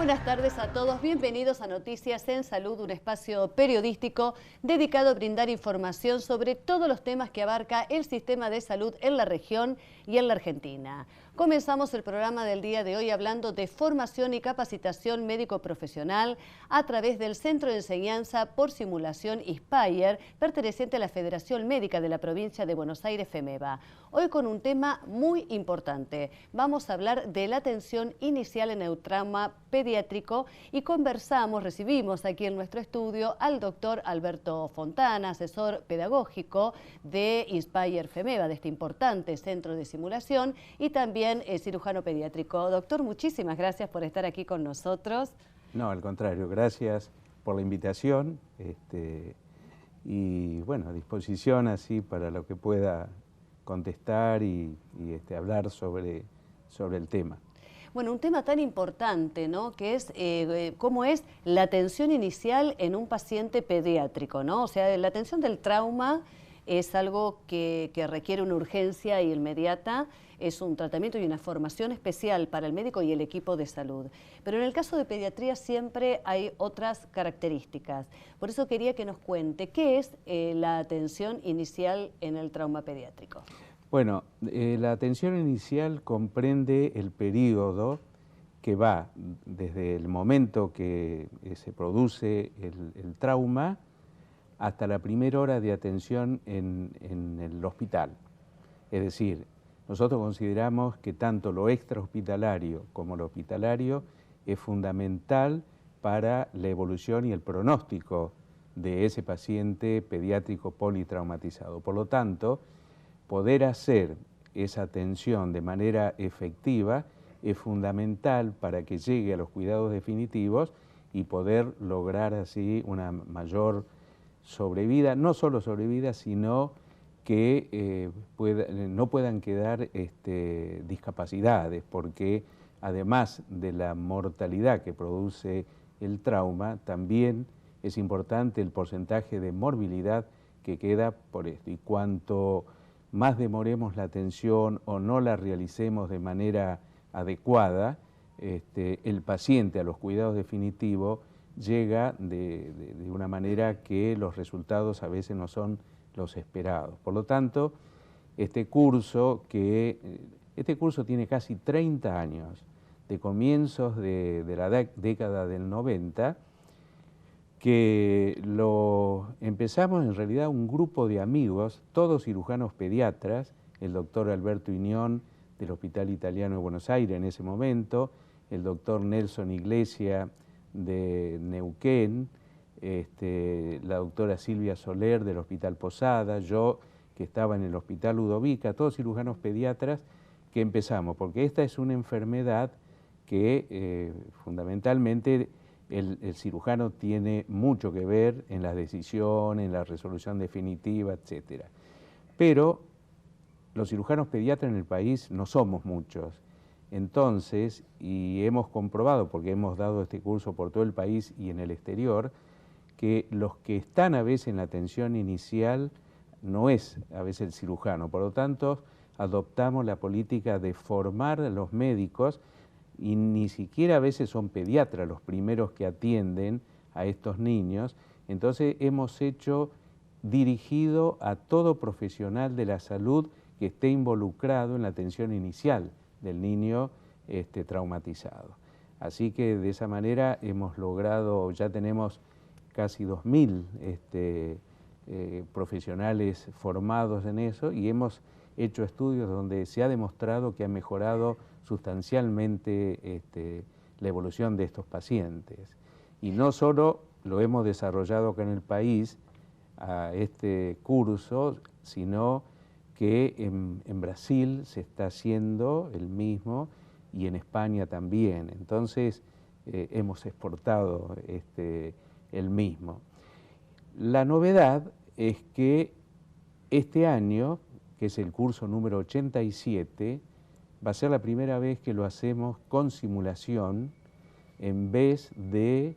buenas tardes a todos. Bienvenidos a Noticias en Salud, un espacio periodístico dedicado a brindar información sobre todos los temas que abarca el sistema de salud en la región y en la Argentina. Comenzamos el programa del día de hoy hablando de formación y capacitación médico-profesional a través del Centro de Enseñanza por Simulación ISPAIR, perteneciente a la Federación Médica de la Provincia de Buenos Aires, FEMEBA. Hoy con un tema muy importante. Vamos a hablar de la atención inicial en el trauma pediátrico y recibimos aquí en nuestro estudio al doctor Alberto Fontana, asesor pedagógico de ISPAIR FEMEBA, de este importante centro de simulación, y también cirujano pediátrico. Doctor, muchísimas gracias por estar aquí con nosotros. No, al contrario, gracias por la invitación y bueno, a disposición así para lo que pueda contestar y hablar sobre el tema. Bueno, un tema tan importante, ¿no?, que es cómo es la atención inicial en un paciente pediátrico, ¿no? O sea, la atención del trauma es algo que requiere una urgencia inmediata, es un tratamiento y una formación especial para el médico y el equipo de salud. Pero en el caso de pediatría siempre hay otras características. Por eso quería que nos cuente qué es la atención inicial en el trauma pediátrico. Bueno, la atención inicial comprende el periodo que va desde el momento que se produce el trauma hasta la primera hora de atención en el hospital. Es decir, nosotros consideramos que tanto lo extrahospitalario como lo hospitalario es fundamental para la evolución y el pronóstico de ese paciente pediátrico politraumatizado. Por lo tanto, poder hacer esa atención de manera efectiva es fundamental para que llegue a los cuidados definitivos y poder lograr así una mayor sobrevida, no solo sobrevida, sino que no puedan quedar discapacidades, porque además de la mortalidad que produce el trauma, también es importante el porcentaje de morbilidad que queda por esto. Y cuanto más demoremos la atención o no la realicemos de manera adecuada, el paciente a los cuidados definitivos llega de una manera que los resultados a veces no son los esperados. Por lo tanto, este curso tiene casi 30 años, de comienzos de la década del 90, que lo empezamos en realidad un grupo de amigos, todos cirujanos pediatras, el doctor Alberto Iñón del Hospital Italiano de Buenos Aires en ese momento, el doctor Nelson Iglesia de Neuquén, la doctora Silvia Soler del Hospital Posada, yo que estaba en el Hospital Ludovica, todos cirujanos pediatras que empezamos, porque esta es una enfermedad que fundamentalmente el cirujano tiene mucho que ver en la decisión, en la resolución definitiva, etc. Pero los cirujanos pediatras en el país no somos muchos. Entonces, y hemos comprobado, porque hemos dado este curso por todo el país y en el exterior, que los que están a veces en la atención inicial no es a veces el cirujano. Por lo tanto, adoptamos la política de formar a los médicos, y ni siquiera a veces son pediatras los primeros que atienden a estos niños. Entonces hemos hecho dirigido a todo profesional de la salud que esté involucrado en la atención inicial del niño traumatizado. Así que de esa manera hemos logrado, ya tenemos casi 2000 profesionales formados en eso, y hemos hecho estudios donde se ha demostrado que ha mejorado sustancialmente la evolución de estos pacientes. Y no solo lo hemos desarrollado acá en el país, a este curso, sino que en Brasil se está haciendo el mismo y en España también. Entonces hemos exportado el mismo. La novedad es que este año, que es el curso número 87, va a ser la primera vez que lo hacemos con simulación, en vez de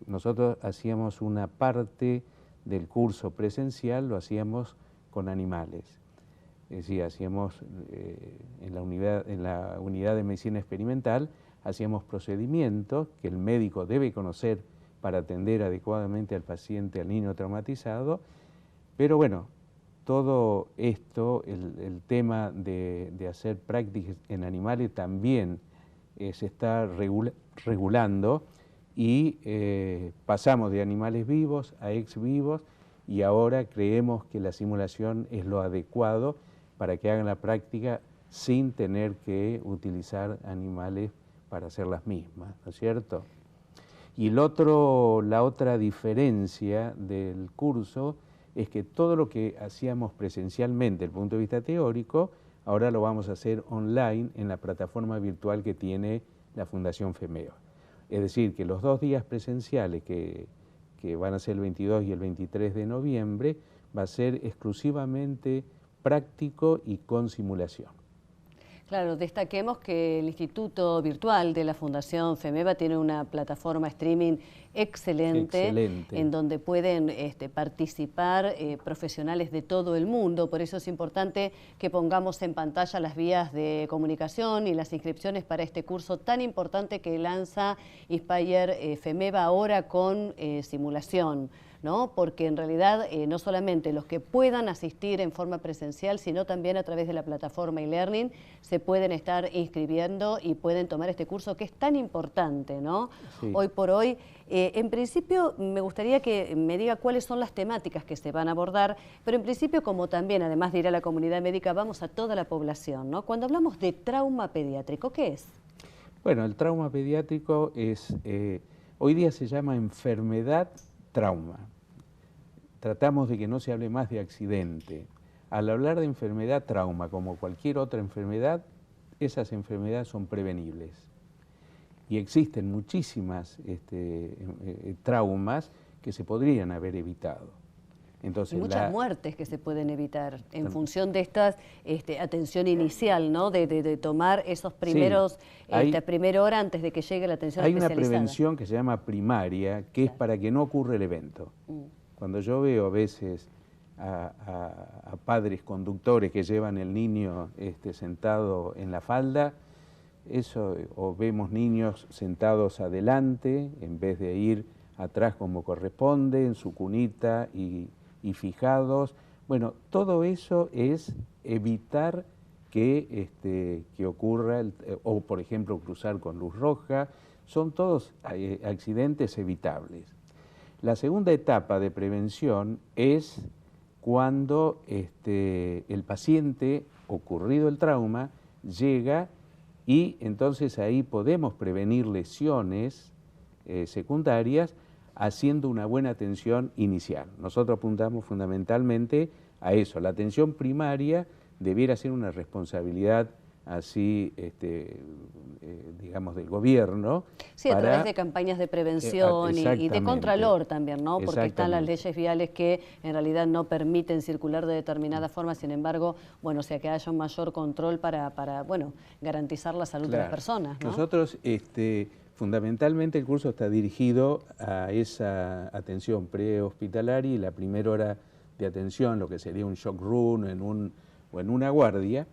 nosotros hacíamos una parte del curso presencial, lo hacíamos con animales. Es decir, hacíamos en la unidad de medicina experimental, hacíamos procedimientos que el médico debe conocer para atender adecuadamente al paciente, al niño traumatizado, pero bueno, todo esto, el tema de hacer prácticas en animales también se está regulando y pasamos de animales vivos a ex vivos y ahora creemos que la simulación es lo adecuado para que hagan la práctica sin tener que utilizar animales para hacer las mismas, ¿no es cierto? Y la otra diferencia del curso es que todo lo que hacíamos presencialmente desde el punto de vista teórico, ahora lo vamos a hacer online en la plataforma virtual que tiene la Fundación FEMEO. Es decir, que los 2 días presenciales que van a ser el 22 y el 23 de noviembre, va a ser exclusivamente práctico y con simulación. Claro, destaquemos que el Instituto Virtual de la Fundación FEMEVA tiene una plataforma streaming excelente. En donde pueden participar profesionales de todo el mundo. Por eso es importante que pongamos en pantalla las vías de comunicación y las inscripciones para este curso tan importante que lanza Inspire FEMEVA ahora con simulación, ¿no? Porque en realidad no solamente los que puedan asistir en forma presencial, sino también a través de la plataforma e-learning se pueden estar inscribiendo y pueden tomar este curso que es tan importante, ¿no? Sí. Hoy por hoy, en principio me gustaría que me diga cuáles son las temáticas que se van a abordar, pero en principio, como también, además de ir a la comunidad médica, vamos a toda la población, ¿no? Cuando hablamos de trauma pediátrico, ¿qué es? Bueno, el trauma pediátrico es, hoy día se llama enfermedad trauma. Tratamos de que no se hable más de accidente. Al hablar de enfermedad trauma, como cualquier otra enfermedad, esas enfermedades son prevenibles. Y existen muchísimas traumas que se podrían haber evitado. Entonces, y muchas muertes que se pueden evitar en función de esta atención inicial, ¿no? De tomar esos primeros, sí, primera hora antes de que llegue la atención especializada. Hay una prevención que se llama primaria, que es para que no ocurra el evento. Cuando yo veo a veces a padres conductores que llevan el niño sentado en la falda, eso, o vemos niños sentados adelante en vez de ir atrás como corresponde, en su cunita y fijados. Bueno, todo eso es evitar que ocurra, o por ejemplo cruzar con luz roja, son todos accidentes evitables. La segunda etapa de prevención es cuando el paciente, ocurrido el trauma, llega y entonces ahí podemos prevenir lesiones secundarias haciendo una buena atención inicial. Nosotros apuntamos fundamentalmente a eso. La atención primaria debiera ser una responsabilidad así, digamos, del gobierno. Sí, a través de campañas de prevención y de contralor también, ¿no? Porque están las leyes viales que en realidad no permiten circular de determinada forma, sin embargo, bueno, o sea, que haya un mayor control para bueno, garantizar la salud de las personas, ¿no? Nosotros, fundamentalmente el curso está dirigido a esa atención prehospitalaria y la primera hora de atención, lo que sería un shock room o en una guardia.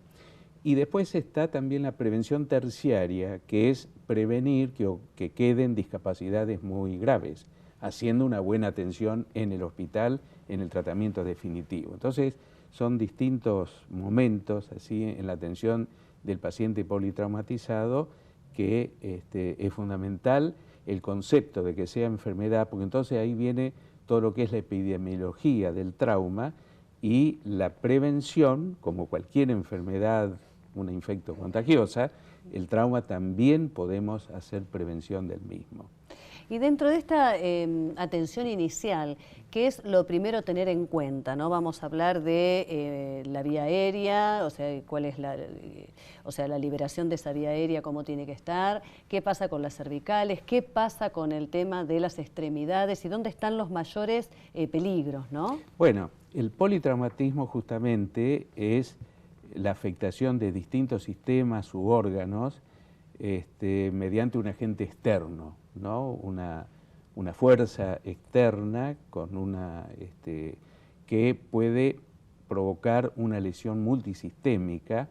Y después está también la prevención terciaria, que es prevenir que queden discapacidades muy graves, haciendo una buena atención en el hospital, en el tratamiento definitivo. Entonces, son distintos momentos así en la atención del paciente politraumatizado que es fundamental el concepto de que sea enfermedad, porque entonces ahí viene todo lo que es la epidemiología del trauma y la prevención, como cualquier enfermedad, una infecto contagiosa, el trauma también podemos hacer prevención del mismo. Y dentro de esta atención inicial, ¿qué es lo primero a tener en cuenta, ¿no? Vamos a hablar de la vía aérea, o sea, cuál es la liberación de esa vía aérea, cómo tiene que estar, qué pasa con las cervicales, qué pasa con el tema de las extremidades y dónde están los mayores peligros, ¿no? Bueno, el politraumatismo justamente es la afectación de distintos sistemas u órganos mediante un agente externo, ¿no? Una fuerza externa con que puede provocar una lesión multisistémica,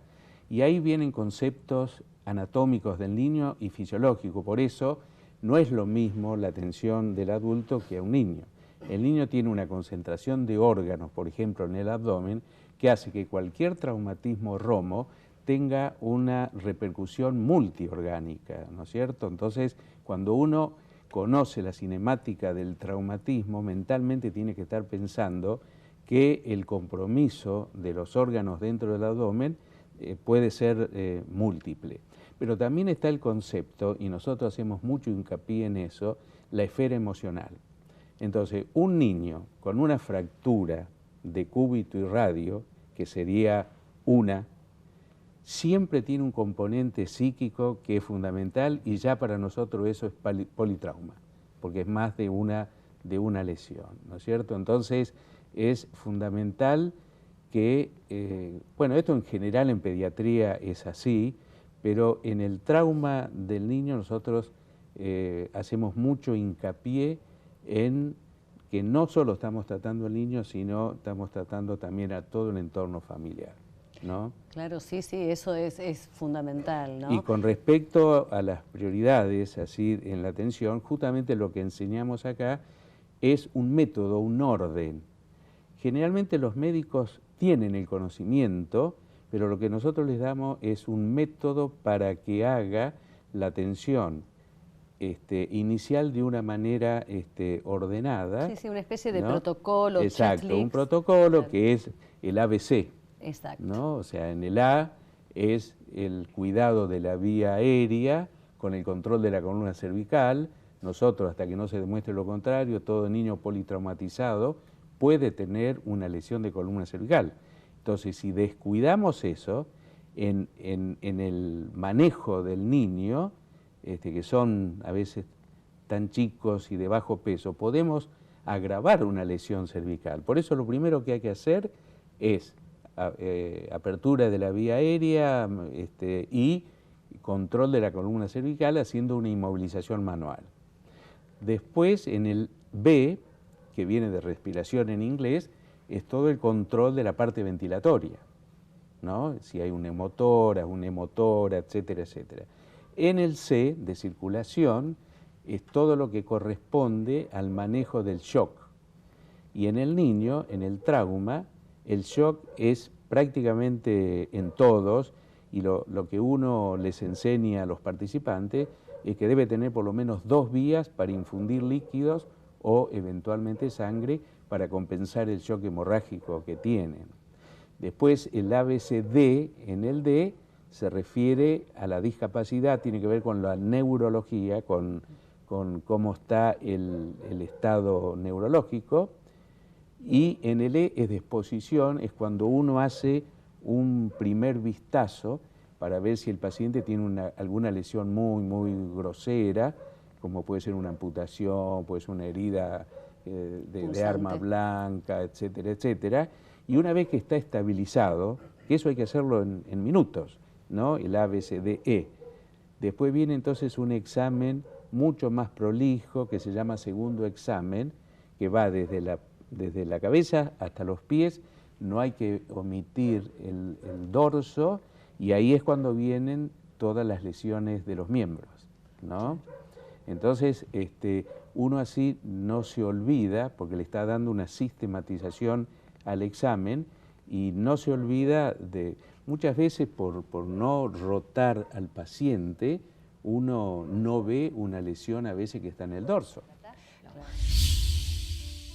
y ahí vienen conceptos anatómicos del niño y fisiológicos. Por eso no es lo mismo la atención del adulto que a un niño. El niño tiene una concentración de órganos, por ejemplo, en el abdomen, que hace que cualquier traumatismo romo tenga una repercusión multiorgánica, ¿no es cierto? Entonces, cuando uno conoce la cinemática del traumatismo, mentalmente tiene que estar pensando que el compromiso de los órganos dentro del abdomen puede ser múltiple. Pero también está el concepto, y nosotros hacemos mucho hincapié en eso, la esfera emocional. Entonces, un niño con una fractura de cúbito y radio, que sería una, siempre tiene un componente psíquico que es fundamental y ya para nosotros eso es politrauma, porque es más de una lesión, ¿no es cierto? Entonces, es fundamental que, bueno, esto en general en pediatría es así, pero en el trauma del niño nosotros hacemos mucho hincapié en que no solo estamos tratando al niño, sino estamos tratando también a todo el entorno familiar, ¿no? Claro, sí, sí, eso es fundamental, ¿no? Y con respecto a las prioridades, así en la atención, justamente lo que enseñamos acá es un método, un orden. Generalmente los médicos tienen el conocimiento, pero lo que nosotros les damos es un método para que haga la atención inicial de una manera ordenada. Sí, sí, una especie de ¿no? protocolo, Exacto, checklist. un protocolo Claro. que es el ABC. Exacto. ¿no? O sea, en el A es el cuidado de la vía aérea con el control de la columna cervical. Nosotros, hasta que no se demuestre lo contrario, todo niño politraumatizado puede tener una lesión de columna cervical. Entonces, si descuidamos eso, en el manejo del niño, que son a veces tan chicos y de bajo peso, podemos agravar una lesión cervical. Por eso lo primero que hay que hacer es apertura de la vía aérea y control de la columna cervical haciendo una inmovilización manual. Después, en el B, que viene de respiración en inglés, es todo el control de la parte ventilatoria, ¿no? Si hay una emotora, etcétera, etcétera. En el C, de circulación, es todo lo que corresponde al manejo del shock. Y en el niño, en el trauma, el shock es prácticamente en todos, y lo que uno les enseña a los participantes es que debe tener por lo menos 2 vías para infundir líquidos o eventualmente sangre para compensar el shock hemorrágico que tienen. Después el ABCD en el D se refiere a la discapacidad, tiene que ver con la neurología, con cómo está el estado neurológico. Y en el E es de exposición, es cuando uno hace un primer vistazo para ver si el paciente tiene alguna lesión muy grosera, como puede ser una amputación, puede ser una herida de arma blanca, etcétera, etcétera. Y una vez que está estabilizado, que eso hay que hacerlo en minutos, ¿no? El ABCDE. Después viene entonces un examen mucho más prolijo que se llama segundo examen, que va desde la cabeza hasta los pies, no hay que omitir el dorso, y ahí es cuando vienen todas las lesiones de los miembros, ¿no? Entonces, uno así no se olvida, porque le está dando una sistematización al examen, y no se olvida de, muchas veces por no rotar al paciente, uno no ve una lesión a veces que está en el dorso.